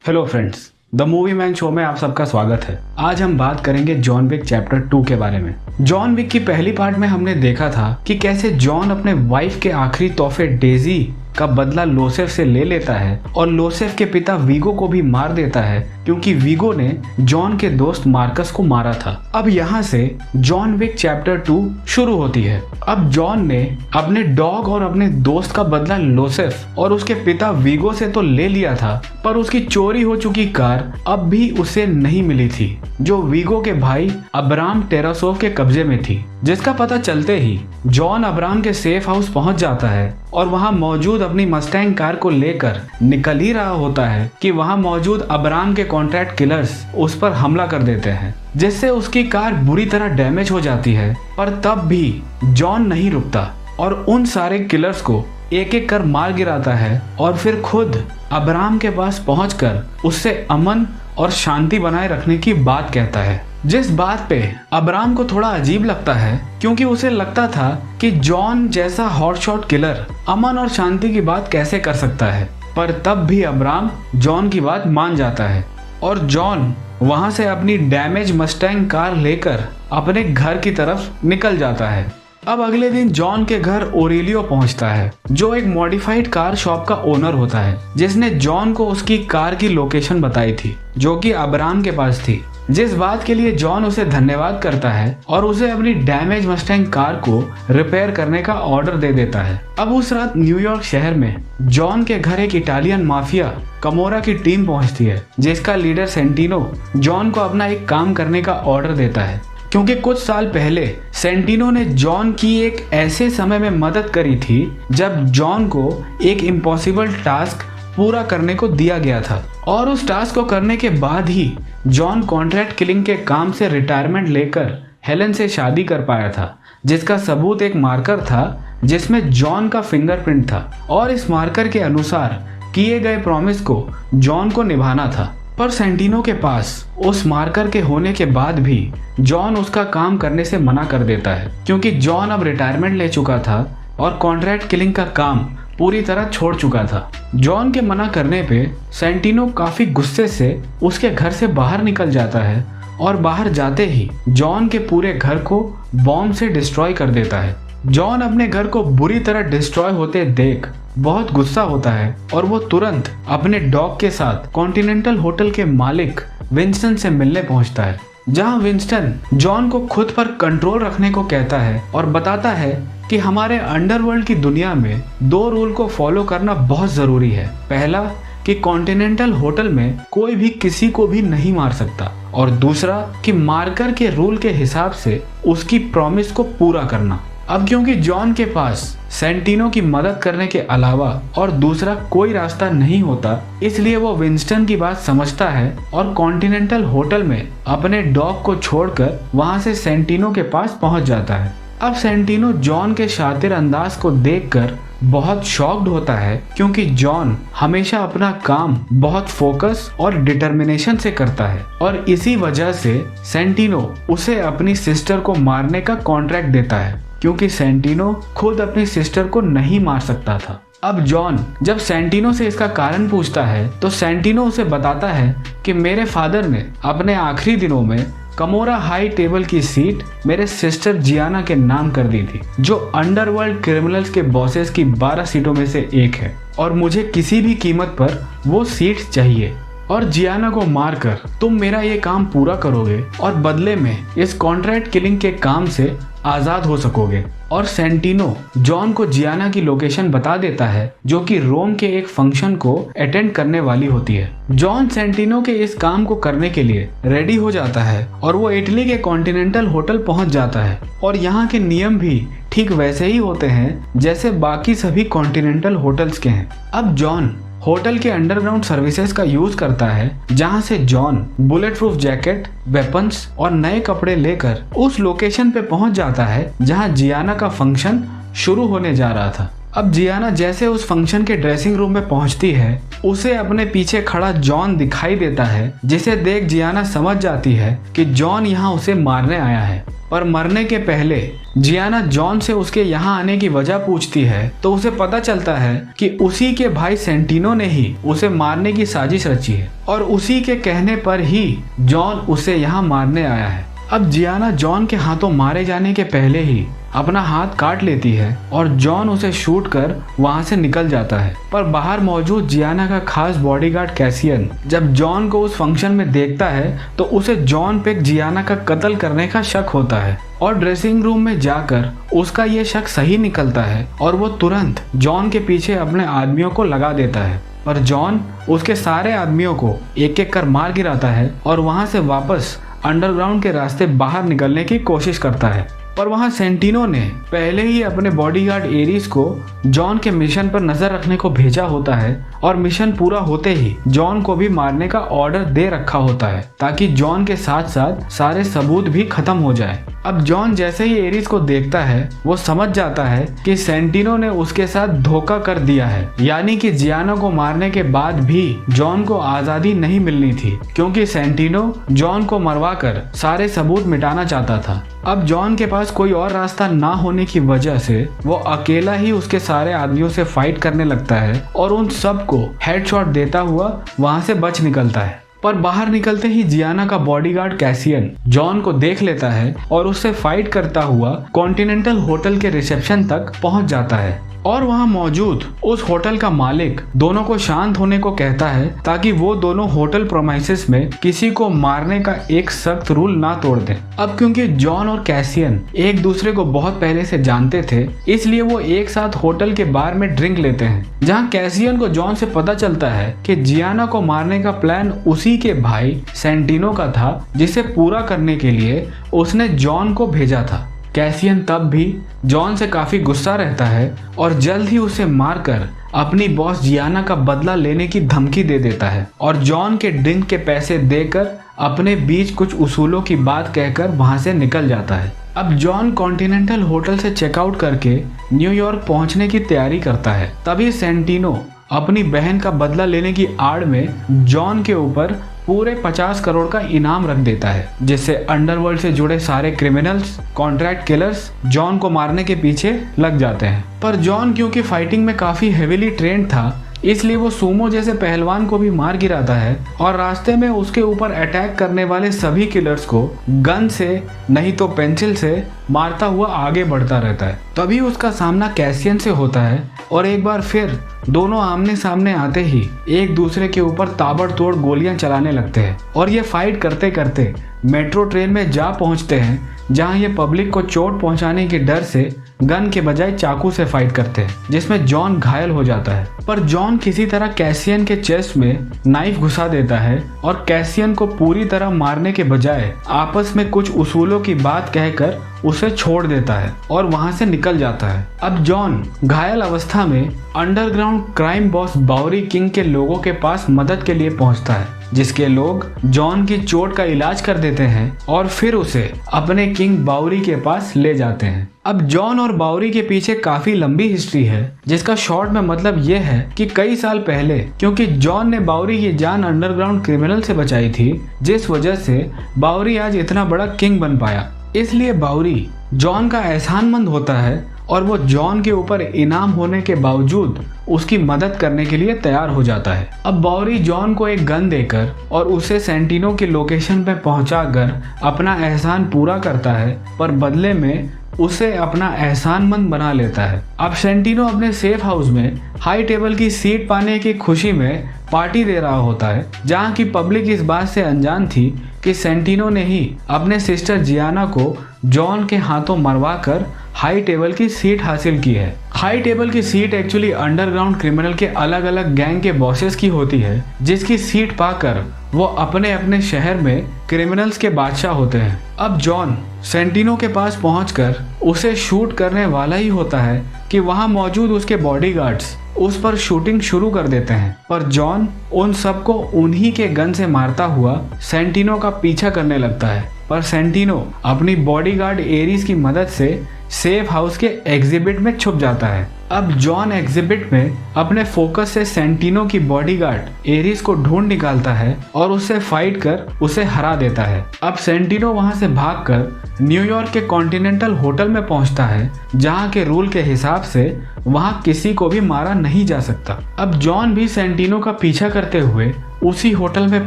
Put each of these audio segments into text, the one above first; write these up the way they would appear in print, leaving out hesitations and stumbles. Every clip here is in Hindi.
Hello friends, the movie man show में आप सबका स्वागत है। आज हम बात करेंगे जॉन विक चैप्टर 2 के बारे में। जॉन विक की पहली पार्ट में हमने देखा था कि कैसे जॉन अपने वाइफ के आखिरी तोहफे डेजी का बदला लोसेफ से ले लेता है और लोसेफ के पिता वीगो को भी मार देता है क्योंकि वीगो ने जॉन के दोस्त मार्कस को मारा था। अब यहाँ से जॉन विक चैप्टर 2 शुरू होती है। अब जॉन ने अपने डॉग और अपने दोस्त का बदला लोसेफ और उसके पिता वीगो से तो ले लिया था, पर उसकी चोरी हो चुकी कार अब भी उसे नहीं मिली थी जो वीगो के भाई अब्राम टेरासोव के कब्जे में थी। जिसका पता चलते ही जॉन अब्राम के सेफ हाउस पहुंच जाता है और वहां मौजूद अपनी मस्टैंग कार को लेकर निकल ही रहा होता है कि वहां मौजूद अब्राम के कॉन्ट्रैक्ट किलर्स उस पर हमला कर देते हैं, जिससे उसकी कार बुरी तरह डैमेज हो जाती है। पर तब भी जॉन नहीं रुकता और उन सारे किलर्स को एक एक कर मार गिराता है और फिर खुद अब्राम के पास पहुंचकर उससे अमन और शांति बनाए रखने की बात कहता है। जिस बात पे अब्राम को थोड़ा अजीब लगता है क्योंकि उसे लगता था कि जॉन जैसा हॉटशॉट किलर अमन और शांति की बात कैसे कर सकता है, पर तब भी अब्राम जॉन की बात मान जाता है और जॉन वहां से अपनी डैमेज मस्टैंग कार लेकर अपने घर की तरफ निकल जाता है। अब अगले दिन जॉन के घर ओरेलियो पहुंचता है जो एक मॉडिफाइड कार शॉप का ओनर होता है, जिसने जॉन को उसकी कार की लोकेशन बताई थी जो कि अब्राम के पास थी। जिस बात के लिए जॉन उसे धन्यवाद करता है और उसे अपनी डैमेज मस्टैंग कार को रिपेयर करने का ऑर्डर दे देता है। अब उस रात न्यूयॉर्क शहर में जॉन के घर एक इटालियन माफिया कमोरा की टीम पहुंचती है, जिसका लीडर सेंटिनो जॉन को अपना एक काम करने का ऑर्डर देता है क्योंकि कुछ साल पहले सेंटिनो ने जॉन की एक ऐसे समय में मदद करी थी जब जॉन को एक इम्पॉसिबल टास्क पूरा करने को दिया गया था और उस टास्क को करने के बाद ही जॉन कॉन्ट्रैक्ट किलिंग के काम से रिटायरमेंट लेकर हेलन से शादी कर पाया था, जिसका सबूत एक मार्कर था जिसमें जॉन का फिंगरप्रिंट था और इस मार्कर के अनुसार किए गए प्रॉमिस को जॉन को निभाना था। पर सेंटिनो के पास उस मार्कर के होने के बाद भी जॉन उसका काम करने से मना कर देता है क्योंकि जॉन अब रिटायरमेंट ले चुका था और कॉन्ट्रैक्ट किलिंग का काम पूरी तरह छोड़ चुका था। जॉन के मना करने पे सेंटिनो काफी गुस्से से उसके घर से बाहर निकल जाता है और बाहर जाते ही जॉन के पूरे घर को बॉम्ब से डिस्ट्रॉय कर देता है। जॉन अपने घर को बुरी तरह डिस्ट्रॉय होते देख बहुत गुस्सा होता है और वो तुरंत अपने डॉग के साथ कॉन्टिनेंटल होटल के मालिक विंस्टन से मिलने पहुंचता है, जहां विंस्टन जॉन को खुद पर कंट्रोल रखने को कहता है और बताता है कि हमारे अंडरवर्ल्ड की दुनिया में 2 रूल को फॉलो करना बहुत जरूरी है। पहला कि कॉन्टिनेंटल होटल में कोई भी किसी को भी नहीं मार सकता और दूसरा कि मार्कर के रूल के हिसाब से उसकी प्रॉमिस को पूरा करना। अब क्योंकि जॉन के पास सेंटिनो की मदद करने के अलावा और दूसरा कोई रास्ता नहीं होता, इसलिए वो विंस्टन की बात समझता है और कॉन्टिनेंटल होटल में अपने डॉग को छोड़कर वहां से सेंटिनो के पास पहुंच जाता है। अब सेंटिनो जॉन के शातिर अंदाज को देखकर बहुत शॉक्ड होता है क्योंकि जॉन हमेशा अपना काम बहुत फोकस और डिटर्मिनेशन से करता है और इसी वजह से सेंटिनो उसे अपनी सिस्टर को मारने का कॉन्ट्रैक्ट देता है क्योंकि सेंटिनो खुद अपनी सिस्टर को नहीं मार सकता था। अब जॉन जब सेंटिनो से इसका कारण पूछता है तो सेंटिनो उसे बताता है कि मेरे फादर ने अपने आखिरी दिनों में कमोरा हाई टेबल की सीट मेरे सिस्टर जियाना के नाम कर दी थी, जो अंडरवर्ल्ड क्रिमिनल्स के बॉसेस की 12 सीटों में से एक है और मुझे किसी भी कीमत पर वो सीट चाहिए और जियाना को मारकर तुम मेरा ये काम पूरा करोगे और बदले में इस कॉन्ट्रैक्ट किलिंग के काम से आजाद हो सकोगे। और सेंटिनो जॉन को जियाना की लोकेशन बता देता है जो कि रोम के एक फंक्शन को अटेंड करने वाली होती है। जॉन सेंटिनो के इस काम को करने के लिए रेडी हो जाता है और वो इटली के कॉन्टिनेंटल होटल पहुंच जाता है और यहाँ के नियम भी ठीक वैसे ही होते हैं जैसे बाकी सभी कॉन्टिनेंटल होटल्स के हैं। अब जॉन होटल के अंडरग्राउंड सर्विसेज का यूज करता है, जहां से John bullet proof jacket, weapons और नए कपड़े लेकर उस लोकेशन पे पहुंच जाता है जहां जियाना का फंक्शन शुरू होने जा रहा था। अब जियाना जैसे उस फंक्शन के ड्रेसिंग रूम में पहुंचती है, उसे अपने पीछे खड़ा जॉन दिखाई देता है, जिसे देख जियाना समझ जाती है कि जॉन यहाँ उसे मारने आया है। पर मरने के पहले जियाना जॉन से उसके यहाँ आने की वजह पूछती है तो उसे पता चलता है कि उसी के भाई सेंटिनो ने ही उसे मारने की साजिश रची है और उसी के कहने पर ही जॉन उसे यहाँ मारने आया है। अब जियाना जॉन के हाथों मारे जाने के पहले ही अपना हाथ काट लेती है और जॉन उसे शूट कर वहां से निकल जाता है। पर बाहर मौजूद जियाना का खास बॉडीगार्ड कैसियन जब जॉन को उस फंक्शन में देखता है तो उसे जॉन पे जियाना का कत्ल करने का शक होता है और ड्रेसिंग रूम में जाकर उसका ये शक सही निकलता है और वो तुरंत जॉन के पीछे अपने आदमियों को लगा देता है। पर जॉन उसके सारे आदमियों को एक एक कर मार गिराता है और वहां से वापस अंडरग्राउंड के रास्ते बाहर निकलने की कोशिश करता है। पर वहां सेंटिनो ने पहले ही अपने बॉडीगार्ड एरिस को जॉन के मिशन पर नजर रखने को भेजा होता है और मिशन पूरा होते ही जॉन को भी मारने का ऑर्डर दे रखा होता है ताकि जॉन के साथ साथ सारे सबूत भी खत्म हो जाए। अब जॉन जैसे ही एरिस को देखता है वो समझ जाता है कि सेंटिनो ने उसके साथ धोखा कर दिया है, यानी कि जियाना को मारने के बाद भी जॉन को आजादी नहीं मिलनी थी क्योंकि सेंटिनो जॉन को मरवा कर सारे सबूत मिटाना चाहता था। अब जॉन के पास कोई और रास्ता ना होने की वजह से वो अकेला ही उसके सारे आदमियों से फाइट करने लगता है और उन सबको हेडशॉट देता हुआ वहां से बच निकलता है। पर बाहर निकलते ही जियाना का बॉडीगार्ड कैसियन जॉन को देख लेता है और उससे फाइट करता हुआ कॉन्टिनेंटल होटल के रिसेप्शन तक पहुंच जाता है और वहां मौजूद उस होटल का मालिक दोनों को शांत होने को कहता है ताकि वो दोनों होटल प्रोमाइसेस में किसी को मारने का एक सख्त रूल ना तोड़ दें। अब क्योंकि जॉन और कैसियन एक दूसरे को बहुत पहले से जानते थे इसलिए वो एक साथ होटल के बार में ड्रिंक लेते हैं, जहां कैसियन को जॉन से पता चलता है कि जियाना को मारने का प्लान उसी के भाई सेंटिनो का था जिसे पूरा करने के लिए उसने जॉन को भेजा था। कैसियन तब भी जॉन से काफी गुस्सा रहता है और जल्द ही उसे मारकर अपनी बॉस जियाना का बदला लेने की धमकी दे देता है और जॉन के ड्रिंक के पैसे देकर अपने बीच कुछ उसूलों की बात कहकर वहां से निकल जाता है। अब जॉन कॉन्टिनेंटल होटल से चेकआउट करके न्यूयॉर्क पहुंचने की तैयारी करता है। तभी सेंटिनो अपनी बहन का बदला लेने की आड़ में जॉन के ऊपर पूरे 50 करोड़ का इनाम रख देता है, जिससे अंडरवर्ल्ड से जुड़े सारे क्रिमिनल्स, कॉन्ट्रैक्ट किलर्स जॉन को मारने के पीछे लग जाते हैं। पर जॉन क्योंकि फाइटिंग में काफी हेवीली ट्रेंड था इसलिए वो सूमो जैसे पहलवान को भी मार गिराता है और रास्ते में उसके ऊपर अटैक करने वाले सभी किलर्स को गन से नहीं तो पेंसिल से मारता हुआ आगे बढ़ता रहता है। तभी उसका सामना कैसियन से होता है और एक बार फिर दोनों आमने सामने आते ही एक दूसरे के ऊपर ताबड़तोड़ गोलियां चलाने लगते हैं और ये फाइट करते करते मेट्रो ट्रेन में जा पहुंचते हैं, जहां ये पब्लिक को चोट पहुंचाने के डर से गन के बजाय चाकू से फाइट करते हैं, जिसमें जॉन घायल हो जाता है। पर जॉन किसी तरह कैसियन के चेस्ट में नाइफ घुसा देता है और कैसियन को पूरी तरह मारने के बजाय आपस में कुछ उसूलों की बात कहकर उसे छोड़ देता है और वहां से निकल जाता है। अब जॉन घायल अवस्था में underground crime boss Bauri king के लोगों के पास मदद के लिए पहुंचता है, जिसके लोग जॉन की चोट का इलाज कर देते हैं और फिर उसे अपने किंग बाउरी के पास ले जाते हैं। अब जॉन और बाउरी के पीछे काफी लंबी हिस्ट्री है, जिसका शॉर्ट में मतलब ये है कि कई साल पहले क्योंकि जॉन ने बाउरी की जान अंडरग्राउंड क्रिमिनल से बचाई थी, जिस वजह से बाउरी आज इतना बड़ा किंग बन पाया, इसलिए बाउरी जॉन का एहसानमंद होता है और वो जॉन के ऊपर इनाम होने के बावजूद उसकी मदद करने के लिए तैयार हो जाता है। अब बाउरी जॉन को एक गन देकर और उसे सेंटिनो की लोकेशन पर पहुंचाकर अपना एहसान पूरा करता है, पर बदले में उसे अपना एहसानमंद बना लेता है। अब सेंटिनो अपने सेफ हाउस में हाई टेबल की सीट पाने की खुशी में पार्टी दे रहा होता है, जहां की पब्लिक इस बात से अनजान थी कि सेंटिनो ने ही अपने सिस्टर जियाना को जॉन के हाथों मरवा कर हाई टेबल की सीट हासिल की है। हाई टेबल की सीट एक्चुअली अंडरग्राउंड क्रिमिनल के अलग अलग गैंग के बॉसेस की होती है, जिसकी सीट पाकर वो अपने अपने शहर में क्रिमिनल्स के बादशाह होते हैं। अब जॉन सेंटिनो के पास पहुंचकर उसे शूट करने वाला ही होता है कि वहां मौजूद उसके बॉडीगार्ड्स उस पर शूटिंग शुरू कर देते हैं, पर जॉन उन सबको उन्हीं के गन से मारता हुआ सेंटिनो का पीछा करने लगता है। पर सेंटिनो अपनी बॉडीगार्ड एरिस की मदद से सेफ हाउस के एग्जिबिट में छुप जाता है अब जॉन एग्जिबिट में अपने फोकस से सेंटिनो की बॉडीगार्ड एरिस को ढूंढ निकालता है और उससे फाइट कर उसे हरा देता है। अब सेंटिनो वहां से भागकर न्यूयॉर्क के कॉन्टिनेंटल होटल में पहुंचता है, जहां के रूल के हिसाब से वहां किसी को भी मारा नहीं जा सकता। अब जॉन भी सेंटिनो का पीछा करते हुए उसी होटल में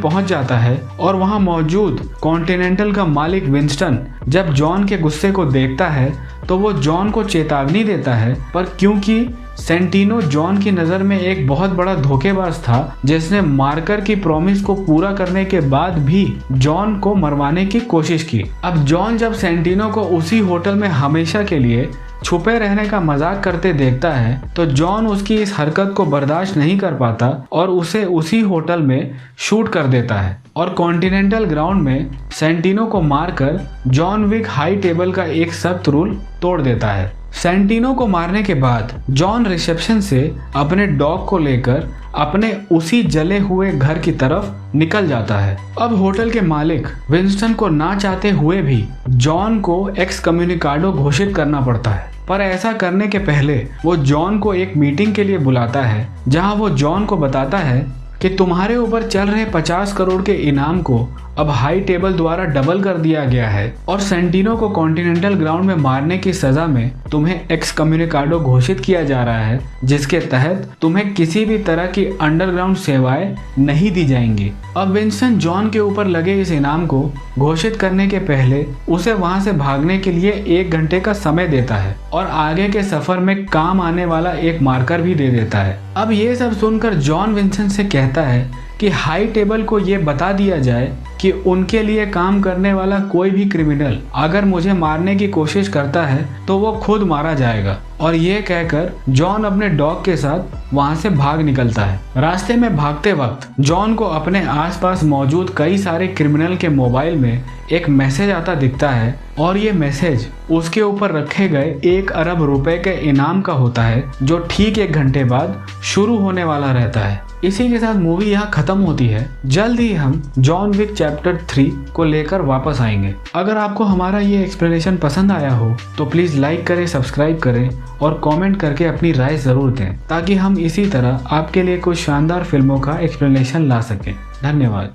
पहुंच जाता है और वहां मौजूद कॉन्टिनेंटल का मालिक विंस्टन जब जॉन के गुस्से को देखता है तो वो जॉन को चेतावनी देता है, पर क्योंकि सेंटिनो जॉन की नज़र में एक बहुत बड़ा धोखेबाज था जिसने मार्कर की प्रॉमिस को पूरा करने के बाद भी जॉन को मरवाने की कोशिश की। अब जॉन जब सेंटिनो को उसी होटल में हमेशा के लिए छुपे रहने का मजाक करते देखता है तो जॉन उसकी इस हरकत को बर्दाश्त नहीं कर पाता और उसे उसी होटल में शूट कर देता है और कॉन्टिनेंटल ग्राउंड में सेंटिनो को मारकर जॉन विक हाई टेबल का एक सख्त रूल तोड़ देता है। सेंटिनो को मारने के बाद जॉन रिसेप्शन से अपने डॉग को लेकर अपने उसी जले हुए घर की तरफ निकल जाता है। अब होटल के मालिक विंस्टन को ना चाहते हुए भी जॉन को एक्स कम्युनिकाडो घोषित करना पड़ता है, पर ऐसा करने के पहले वो जॉन को एक मीटिंग के लिए बुलाता है, जहां वो जॉन को बताता है कि तुम्हारे ऊपर चल रहे 50 करोड़ के इनाम को अब हाई टेबल द्वारा डबल कर दिया गया है और सेंटिनो को कॉन्टिनेंटल ग्राउंड में मारने की सजा में तुम्हें एक्स कम्युनिकाडो घोषित किया जा रहा है, जिसके तहत तुम्हें किसी भी तरह की अंडरग्राउंड सेवाएं नहीं दी जाएंगी। अब विंस्टन जॉन के ऊपर लगे इस इनाम को घोषित करने के पहले उसे वहां से भागने के लिए 1 घंटे का समय देता है और आगे के सफर में काम आने वाला एक मार्कर भी दे देता है। अब ये सब सुनकर जॉन विंस्टन से कहता है कि हाई टेबल को ये बता दिया जाए कि उनके लिए काम करने वाला कोई भी क्रिमिनल अगर मुझे मारने की कोशिश करता है तो वो खुद मारा जाएगा। और ये कहकर जॉन अपने डॉग के साथ वहां से भाग निकलता है। रास्ते में भागते वक्त जॉन को अपने आसपास मौजूद कई सारे क्रिमिनल के मोबाइल में एक मैसेज आता दिखता है और ये मैसेज उसके ऊपर रखे गए 1 अरब रुपए के इनाम का होता है, जो ठीक 1 घंटे बाद शुरू होने वाला रहता है। इसी के साथ मूवी यहाँ खत्म होती है। जल्द ही हम जॉन विक चैप्टर 3 को लेकर वापस आएंगे। अगर आपको हमारा ये एक्सप्लेनेशन पसंद आया हो तो प्लीज़ लाइक करें, सब्सक्राइब करें और कमेंट करके अपनी राय ज़रूर दें, ताकि हम इसी तरह आपके लिए कुछ शानदार फिल्मों का एक्सप्लेनेशन ला सकें। धन्यवाद।